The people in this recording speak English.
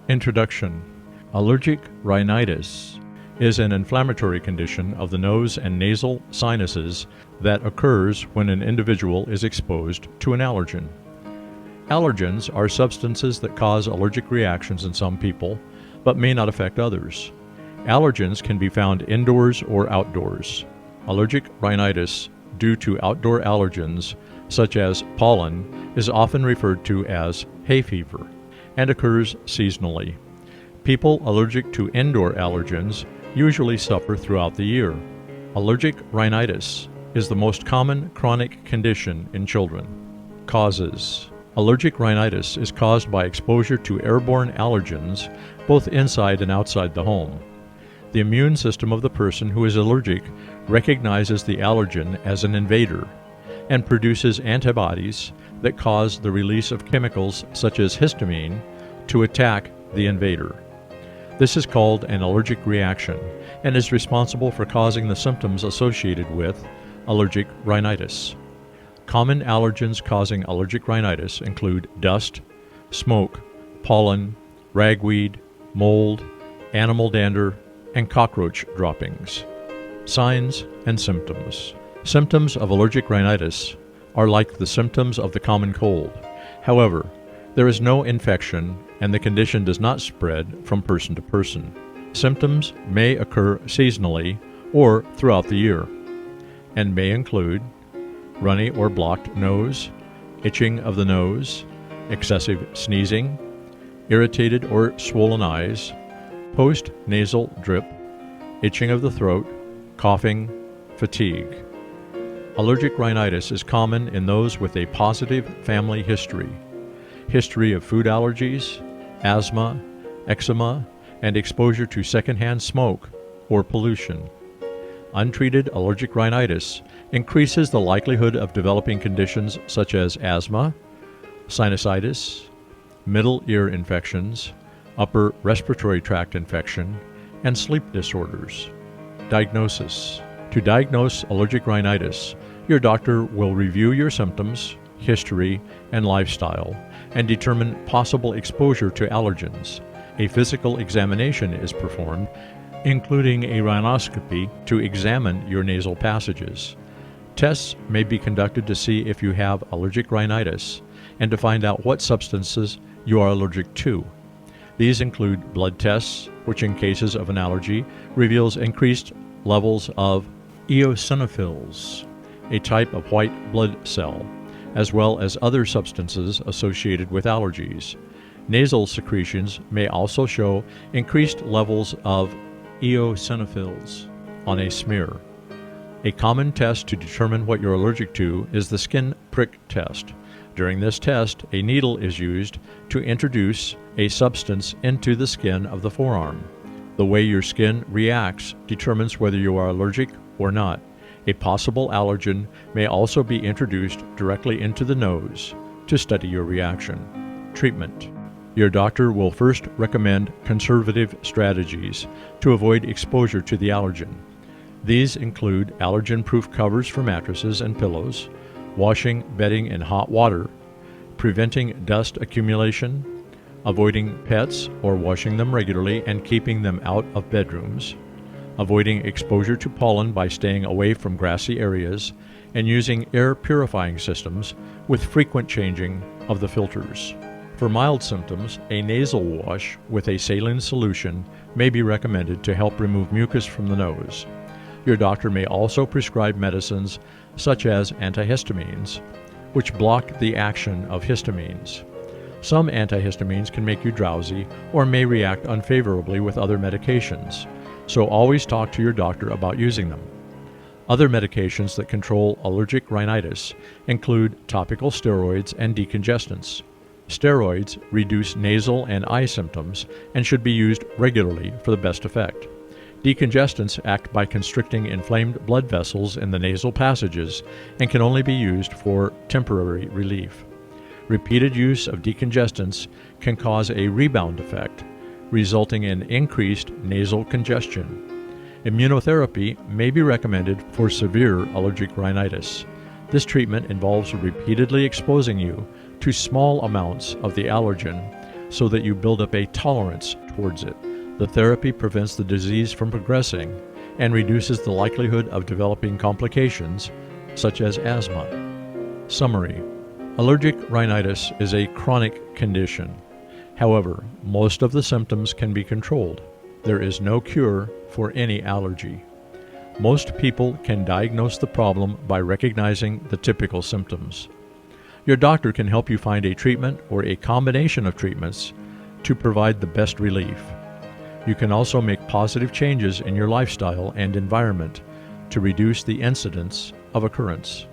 Introduction. Allergic rhinitis is an inflammatory condition of the nose and nasal sinuses that occurs when an individual is exposed to an allergen. Allergens are substances that cause allergic reactions in some people, but may not affect others. Allergens can be found indoors or outdoors. Allergic rhinitis due to outdoor allergens, such as pollen, is often referred to as hay fever and occurs seasonally. People allergic to indoor allergens usually suffer throughout the year. Allergic rhinitis is the most common chronic condition in children. Causes. Allergic rhinitis is caused by exposure to airborne allergens, both inside and outside the home. The immune system of the person who is allergic recognizes the allergen as an invader and produces antibodies that cause the release of chemicals such as histamine to attack the invader. This is called an allergic reaction and is responsible for causing the symptoms associated with allergic rhinitis. Common allergens causing allergic rhinitis include dust, smoke, pollen, ragweed, mold, animal dander, and cockroach droppings. Signs and symptoms. Symptoms of allergic rhinitis are like the symptoms of the common cold. However, there is no infection and the condition does not spread from person to person. Symptoms may occur seasonally or throughout the year and may include runny or blocked nose, itching of the nose, excessive sneezing, irritated or swollen eyes, post-nasal drip, itching of the throat, coughing, fatigue. Allergic rhinitis is common in those with a positive family history of food allergies, asthma, eczema, and exposure to secondhand smoke or pollution. Untreated allergic rhinitis increases the likelihood of developing conditions such as asthma, sinusitis, middle ear infections, upper respiratory tract infection, and sleep disorders. Diagnosis. To diagnose allergic rhinitis, your doctor will review your symptoms, history, and lifestyle, and determine possible exposure to allergens. A physical examination is performed, including a rhinoscopy to examine your nasal passages. Tests may be conducted to see if you have allergic rhinitis and to find out what substances you are allergic to. These include blood tests, which in cases of an allergy reveals increased levels of eosinophils, a type of white blood cell, as well as other substances associated with allergies. Nasal secretions may also show increased levels of eosinophils on a smear. A common test to determine what you're allergic to is the skin prick test. During this test, a needle is used to introduce a substance into the skin of the forearm. The way your skin reacts determines whether you are allergic or not. A possible allergen may also be introduced directly into the nose to study your reaction. Treatment. Your doctor will first recommend conservative strategies to avoid exposure to the allergen. These include allergen-proof covers for mattresses and pillows, washing bedding in hot water, preventing dust accumulation, avoiding pets or washing them regularly and keeping them out of bedrooms, avoiding exposure to pollen by staying away from grassy areas, and using air purifying systems with frequent changing of the filters. For mild symptoms, a nasal wash with a saline solution may be recommended to help remove mucus from the nose. Your doctor may also prescribe medicines such as antihistamines, which block the action of histamines. Some antihistamines can make you drowsy or may react unfavorably with other medications, so always talk to your doctor about using them. Other medications that control allergic rhinitis include topical steroids and decongestants. Steroids reduce nasal and eye symptoms and should be used regularly for the best effect. Decongestants act by constricting inflamed blood vessels in the nasal passages and can only be used for temporary relief. Repeated use of decongestants can cause a rebound effect, resulting in increased nasal congestion. Immunotherapy may be recommended for severe allergic rhinitis. This treatment involves repeatedly exposing you to small amounts of the allergen so that you build up a tolerance towards it. The therapy prevents the disease from progressing and reduces the likelihood of developing complications, such as asthma. Summary: allergic rhinitis is a chronic condition. However, most of the symptoms can be controlled. There is no cure for any allergy. Most people can diagnose the problem by recognizing the typical symptoms. Your doctor can help you find a treatment or a combination of treatments to provide the best relief. You can also make positive changes in your lifestyle and environment to reduce the incidence of occurrence.